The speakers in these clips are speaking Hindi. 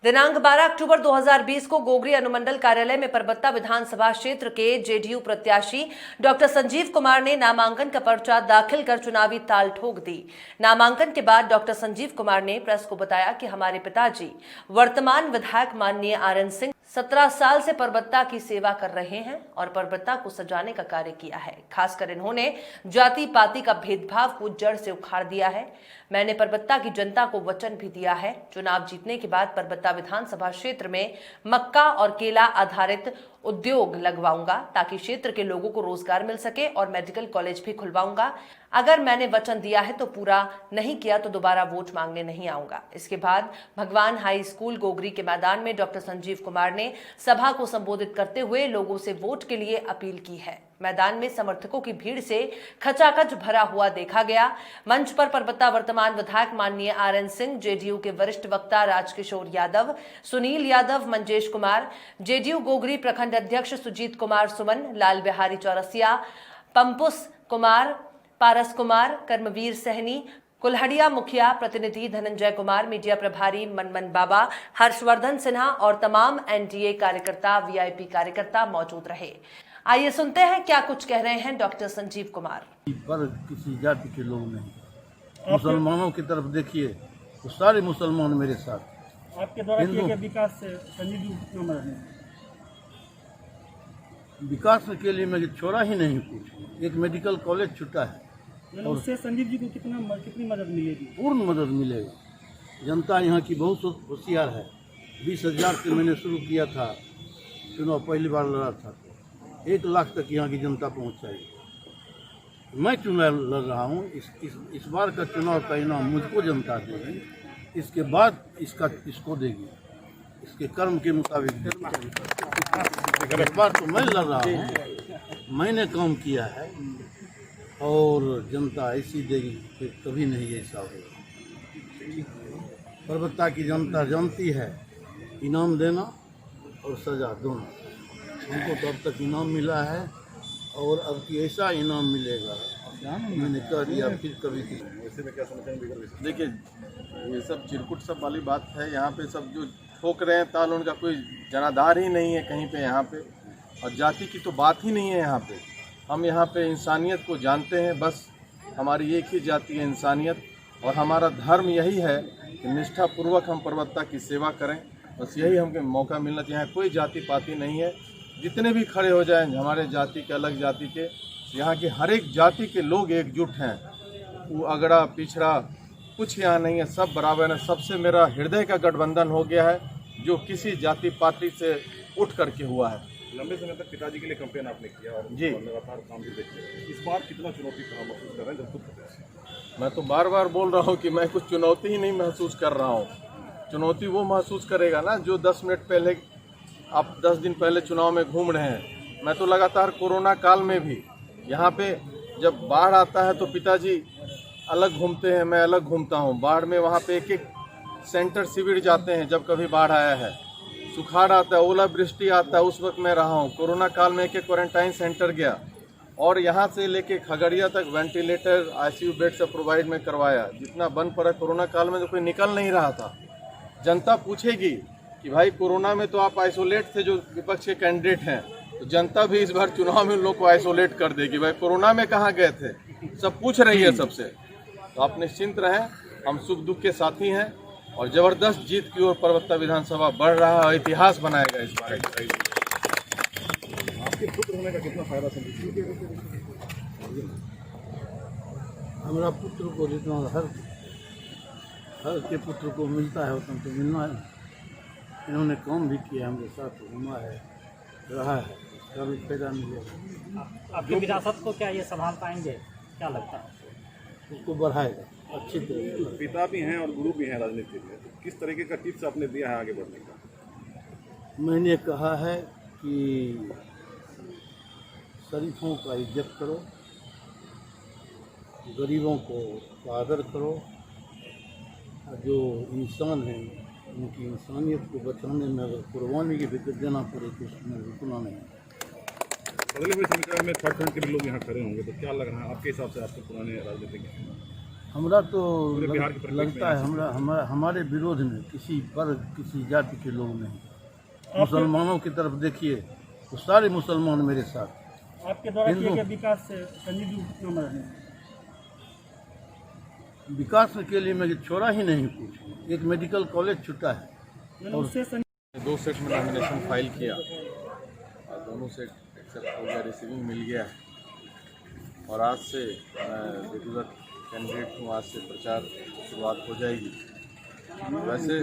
दिनांक 12 अक्टूबर 2020 को गोगरी अनुमंडल कार्यालय में परबत्ता विधानसभा क्षेत्र के जेडीयू प्रत्याशी डॉक्टर संजीव कुमार ने नामांकन का पर्चा दाखिल कर चुनावी ताल ठोक दी। नामांकन के बाद डॉक्टर संजीव कुमार ने प्रेस को बताया कि हमारे पिताजी वर्तमान विधायक माननीय आरएन सिंह 17 साल से परबत्ता की सेवा कर रहे हैं और परबत्ता को सजाने का कार्य किया है। खासकर इन्होंने जाति पाति का भेदभाव को जड़ से उखाड़ दिया है। मैंने परबत्ता की जनता को वचन भी दिया है, चुनाव जीतने के बाद परबत्ता विधानसभा क्षेत्र में मक्का और केला आधारित उद्योग लगवाऊंगा ताकि क्षेत्र के लोगों को रोजगार मिल सके और मेडिकल कॉलेज भी खुलवाऊंगा। अगर मैंने वचन दिया है तो पूरा नहीं किया तो दोबारा वोट मांगने नहीं आऊंगा। इसके बाद भगवान हाई स्कूल गोगरी के मैदान में डॉक्टर संजीव कुमार ने सभा को संबोधित करते हुए लोगों से वोट के लिए अपील की है। मैदान में समर्थकों की भीड़ से खचाखच भरा हुआ देखा गया। मंच पर परबत्ता वर्तमान विधायक माननीय आरएन सिंह, जेडीयू के वरिष्ठ वक्ता राजकिशोर यादव, सुनील यादव, मंजेश कुमार, जेडीयू गोगरी प्रखंड अध्यक्ष सुजीत कुमार सुमन, लाल बिहारी चौरसिया, पंपुस कुमार, पारस कुमार, कर्मवीर सहनी, कुल्हड़िया मुखिया प्रतिनिधि धनंजय कुमार, मीडिया प्रभारी मनमन बाबा, हर्षवर्धन सिन्हा और तमाम एनडीए कार्यकर्ता, वीआईपी कार्यकर्ता मौजूद रहे। आइए सुनते हैं क्या कुछ कह रहे हैं डॉक्टर संजीव कुमार। पर किसी जाति के लोग नहीं, मुसलमानों की तरफ देखिए तो सारे मुसलमान मेरे साथ। आपके द्वारा किए गए विकास से संजीव जी कितना मदद है? विकास के लिए मैं छोड़ा ही नहीं कुछ, एक मेडिकल कॉलेज छूटा है और उससे संजीव जी को कितनी मदद मिलेगी? पूर्ण मदद मिलेगा। जनता यहाँ की बहुत होशियार है। 20,000 से मैंने शुरू किया था, चुनाव पहली बार लड़ा था तो 1 लाख तक यहाँ की जनता पहुँचाई। मैं चुनाव लड़ रहा हूँ, इस बार का चुनाव का इनाम मुझको जनता देगी, इसके बाद इसको देगी, इसके कर्म के मुताबिक देगी। इस बार तो मैं लड़ रहा हूँ, मैंने काम किया है और जनता ऐसी देगी कि कभी नहीं ऐसा होगा। परबत्ता की जनता जानती है इनाम देना और सजा दोनों। हमको तो अब तक इनाम मिला है और अब की ऐसा इनाम मिलेगा, मैंने कह दिया फिर कभी। वैसे में क्या समझेंगे? देखिए, ये सब चिरकुट सब वाली बात है। यहाँ पे सब जो ठोक रहे हैं ताल, उनका कोई जनाधार ही नहीं है कहीं पे यहाँ पे, और जाति की तो बात ही नहीं है यहाँ पे। हम यहाँ पे इंसानियत को जानते हैं, बस हमारी एक ही जाति है, इंसानियत, और हमारा धर्म यही है कि निष्ठापूर्वक हम परबत्ता की सेवा करें। बस यही हमको मौका मिलना चाहिए। कोई जाति पाति नहीं है, जितने भी खड़े हो जाएं हमारे जाति के, अलग जाति के, यहाँ के हर एक जाति के लोग एकजुट हैं। वो अगड़ा पिछड़ा कुछ यहाँ नहीं है, सब बराबर है। सबसे मेरा हृदय का गठबंधन हो गया है, जो किसी जाति पार्टी से उठ करके हुआ है। लंबे समय तक पिताजी के लिए कैंपेन आपने किया और जी लगातार काम भी देखते हैं। इस बार कितना चुनौती का महसूस कर रहे हैं जब खुद प्रत्याशी? मैं तो बार बार बोल रहा हूँ कि मैं कुछ चुनौती ही नहीं महसूस कर रहा हूँ। चुनौती वो महसूस करेगा ना जो 10 मिनट पहले, आप 10 दिन पहले चुनाव में घूम रहे हैं। मैं तो लगातार कोरोना काल में भी यहाँ पे जब बाढ़ आता है तो पिताजी अलग घूमते हैं, मैं अलग घूमता हूँ। बाढ़ में वहाँ पे एक सेंटर शिविर जाते हैं। जब कभी बाढ़ आया है, सुखाड़ आता है, ओलावृष्टि आता है, उस वक्त मैं रहा हूँ। कोरोना काल में एक क्वारंटाइन सेंटर गया और यहाँ से लेके खगड़िया तक वेंटिलेटर, आईसीयू बेड से प्रोवाइड में करवाया। जितना बन पड़ा कोरोना काल में तो कोई निकल नहीं रहा था। जनता पूछेगी कि भाई कोरोना में तो आप आइसोलेट थे, जो विपक्ष के कैंडिडेट हैं, तो जनता भी इस बार चुनाव में उन लोग को आइसोलेट कर देगी। भाई कोरोना में कहाँ गए थे, सब पूछ रही है सबसे। तो आप निश्चिंत रहें, हम सुख दुख के साथी हैं और जबरदस्त जीत की ओर परबत्ता विधानसभा बढ़ रहा है और इतिहास बनाएगा इस बार। आपके पुत्र होने का कितना फायदा समझिए? हमारा पुत्र को जितना हर के पुत्र को मिलता है उतना तो मिलना है। इन्होंने काम भी किया, हमके साथ घूमा है, रहा है, इसका भी फायदा मिलेगा। आपकी विरासत को क्या ये संभाल पाएंगे, क्या लगता है? उसको बढ़ाएगा अच्छी तरह। पिता भी हैं और गुरु भी हैं राजनीति में, तो किस तरीके का टिप्स आपने दिया है आगे बढ़ने का? मैंने कहा है कि शरीफों का इज्जत करो, गरीबों को आदर करो, जो इंसान हैं उनकी इंसानियत को बचाने में अगर कुर्बानी की फिक्र देना पड़े तो उसमें रुकना नहीं। अगले हुए समीकरण में थर्ड फ्रंट के भी लोग यहाँ खड़े होंगे, तो क्या लग रहा है आपके हिसाब से आपके पुराने राजनीतिक? हमरा तो बिहार के परिप्रेक्ष्य में लगता है हमारे विरोध में किसी वर्ग किसी जाति के लोग नहीं। मुसलमानों की तरफ देखिए तो सारे मुसलमान मेरे साथ। आपके द्वारा किए हिंदू- गए विकास से संजीव जी क्यों मर रहे हैं? विकास के लिए मैं छोड़ा ही नहीं कुछ। एक मेडिकल कॉलेज छूटा है मैंने उससे संजीव 2 सेट में नॉमिनेशन फाइल किया और दोनों सेट एक्सेप्ट हो गया, रिसीविंग मिल गया और आज से मैं रेगुलर कैंडिडेट हूँ। आज से प्रचार की शुरुआत हो जाएगी। वैसे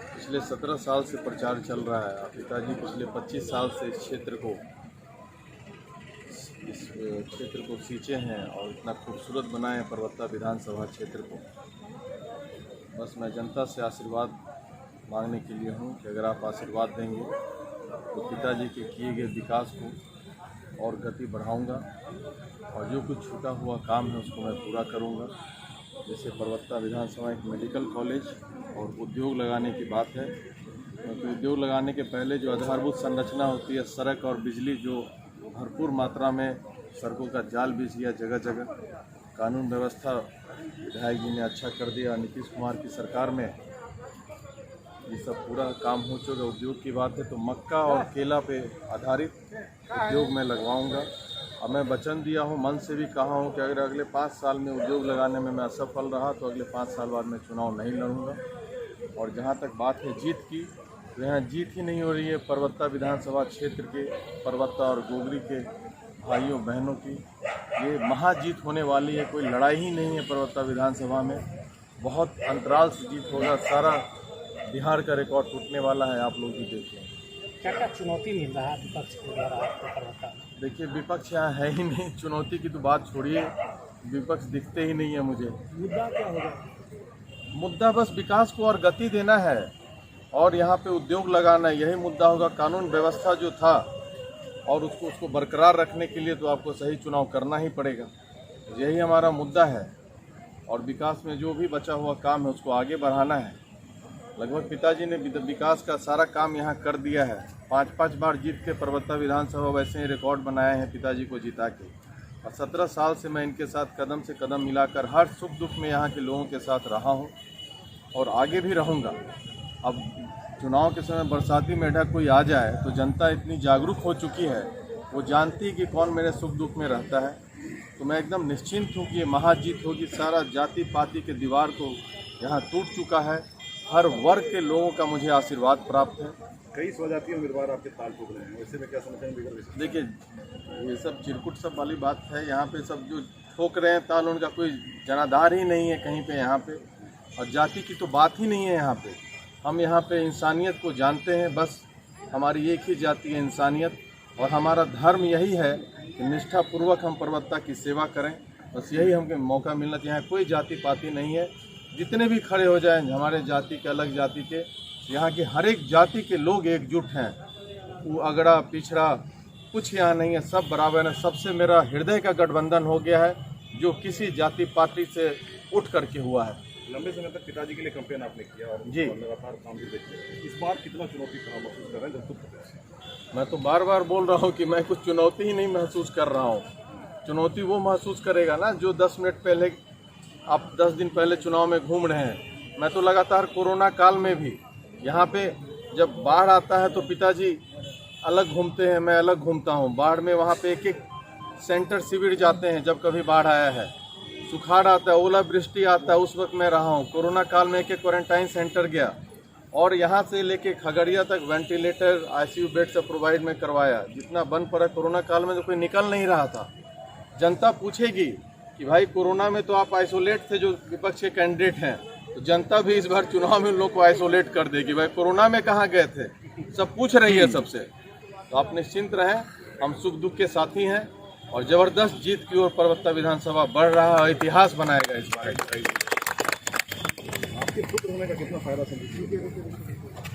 पिछले 17 साल से प्रचार चल रहा है। पिताजी पिछले 25 साल से इस क्षेत्र को सींचे हैं और इतना खूबसूरत बनाए हैं पर्वता विधानसभा क्षेत्र को। बस मैं जनता से आशीर्वाद मांगने के लिए हूँ कि अगर आप आशीर्वाद देंगे तो पिताजी के किए गए विकास को और गति बढ़ाऊंगा और जो कुछ छूटा हुआ काम है उसको मैं पूरा करूंगा। जैसे पर्वता विधानसभा एक मेडिकल कॉलेज और उद्योग लगाने की बात है, क्योंकि उद्योग लगाने के पहले जो आधारभूत संरचना होती है, सड़क और बिजली, जो भरपूर मात्रा में सड़कों का जाल बिछ गया जगह जगह। कानून व्यवस्था विधायक जी ने अच्छा कर दिया। नीतीश कुमार की सरकार में ये सब पूरा काम हो चुका। उद्योग की बात है तो मक्का और केला पे आधारित उद्योग मैं लगवाऊंगा। अब मैं वचन दिया हूँ, मन से भी कहा हूँ कि अगर अगले 5 साल में उद्योग लगाने में मैं असफल रहा तो अगले 5 साल बाद मैं चुनाव नहीं लड़ूंगा। और जहाँ तक बात है जीत की, तो यहाँ जीत ही नहीं हो रही है पर्वता विधानसभा क्षेत्र के पर्वता और गोगरी के भाइयों बहनों की। ये महाजीत होने वाली है, कोई लड़ाई ही नहीं है पर्वता विधानसभा में। बहुत अंतराल से जीत होगा, सारा बिहार का रिकॉर्ड टूटने वाला है। आप लोग भी देखिए क्या क्या चुनौती मिल रहा है विपक्ष के द्वारा आपको पर्वता में? देखिए विपक्ष यहाँ है ही नहीं। चुनौती की तो बात छोड़िए, विपक्ष दिखते ही नहीं है मुझे। मुद्दा क्या होगा? मुद्दा बस विकास को और गति देना है और यहाँ पे उद्योग लगाना है, यही मुद्दा होगा। कानून व्यवस्था जो था और उसको बरकरार रखने के लिए तो आपको सही चुनाव करना ही पड़ेगा। यही हमारा मुद्दा है और विकास में जो भी बचा हुआ काम है उसको आगे बढ़ाना है। लगभग पिताजी ने विकास का सारा काम यहाँ कर दिया है। 5-5 बार जीत के पर्वता विधानसभा वैसे ही रिकॉर्ड बनाए हैं पिताजी को जिता के। और 17 साल से मैं इनके साथ कदम से कदम मिलाकर हर सुख दुख में यहाँ के लोगों के साथ रहा हूँ और आगे भी रहूँगा। अब चुनाव के समय बरसाती मेढक कोई आ जाए तो जनता इतनी जागरूक हो चुकी है, वो जानती है कि कौन मेरे सुख दुख में रहता है। तो मैं एकदम निश्चिंत हूँ कि ये महाजीत होगी। सारा जाति पाति के दीवार को यहाँ टूट चुका है। हर वर्ग के लोगों का मुझे आशीर्वाद प्राप्त है। कई स्वजातीय उम्मीदवार आपके ताल ठोक रहे हैं, ऐसे में क्या समझते हैं? देखिए ये सब चिरकुट सब वाली बात है। यहाँ पे सब जो ठोक रहे हैं ताल, उनका कोई जनाधार ही नहीं है कहीं पे यहाँ पे, और जाति की तो बात ही नहीं है यहाँ पे। हम यहाँ पे इंसानियत को जानते हैं। बस हमारी एक ही जाति है, इंसानियत, और हमारा धर्म यही है कि निष्ठापूर्वक हम पर्वता की सेवा करें। बस यही हमको मौका मिलना चाहिए। यहाँ कोई जाति पाति नहीं है। जितने भी खड़े हो जाएं हमारे जाति के, अलग जाति के, यहाँ के हर एक जाति के लोग एकजुट हैं। वो अगड़ा पिछड़ा कुछ यहाँ नहीं है, सब बराबर है। सबसे मेरा हृदय का गठबंधन हो गया है, जो किसी जाति पार्टी से उठ करके हुआ है। लंबे समय तक पिताजी के लिए कैंपेन आपने किया और जी। लगातार काम भी देखते। इस बार कितना चुनौती कहाँ महसूस कर रहे हैं जब खुद प्रत्याशी? मैं तो बार बार बोल रहा हूँ कि मैं कुछ चुनौती ही नहीं महसूस कर रहा हूँ। चुनौती वो महसूस करेगा ना जो 10 मिनट पहले, आप 10 दिन पहले चुनाव में घूम रहे हैं। मैं तो लगातार कोरोना काल में भी यहाँ पे जब बाढ़ आता है तो पिताजी अलग घूमते हैं, मैं अलग घूमता हूँ। बाढ़ में वहाँ पे एक सेंटर शिविर जाते हैं जब कभी बाढ़ आया है। सुखाड़ आता है, ओलावृष्टि आता है, उस वक्त मैं रहा हूँ। कोरोना काल में एक क्वारंटाइन सेंटर गया और यहाँ से लेके खगड़िया तक वेंटिलेटर, आईसीयू बेड सब प्रोवाइड में करवाया। जितना बन पड़ा कोरोना काल में तो कोई निकल नहीं रहा था। जनता पूछेगी कि भाई कोरोना में तो आप आइसोलेट थे जो विपक्ष के कैंडिडेट हैं, तो जनता भी इस बार चुनाव में उन लोग को आइसोलेट कर देगी। भाई कोरोना में कहाँ गए थे, सब पूछ रही है सबसे। तो आप निश्चिंत रहें, हम सुख दुख के साथी हैं और जबरदस्त जीत की ओर पर्वता विधानसभा बढ़ रहा है। इतिहास बनाएगा इस बार। आपके पुत्र होने का कितना फायदा संजीव?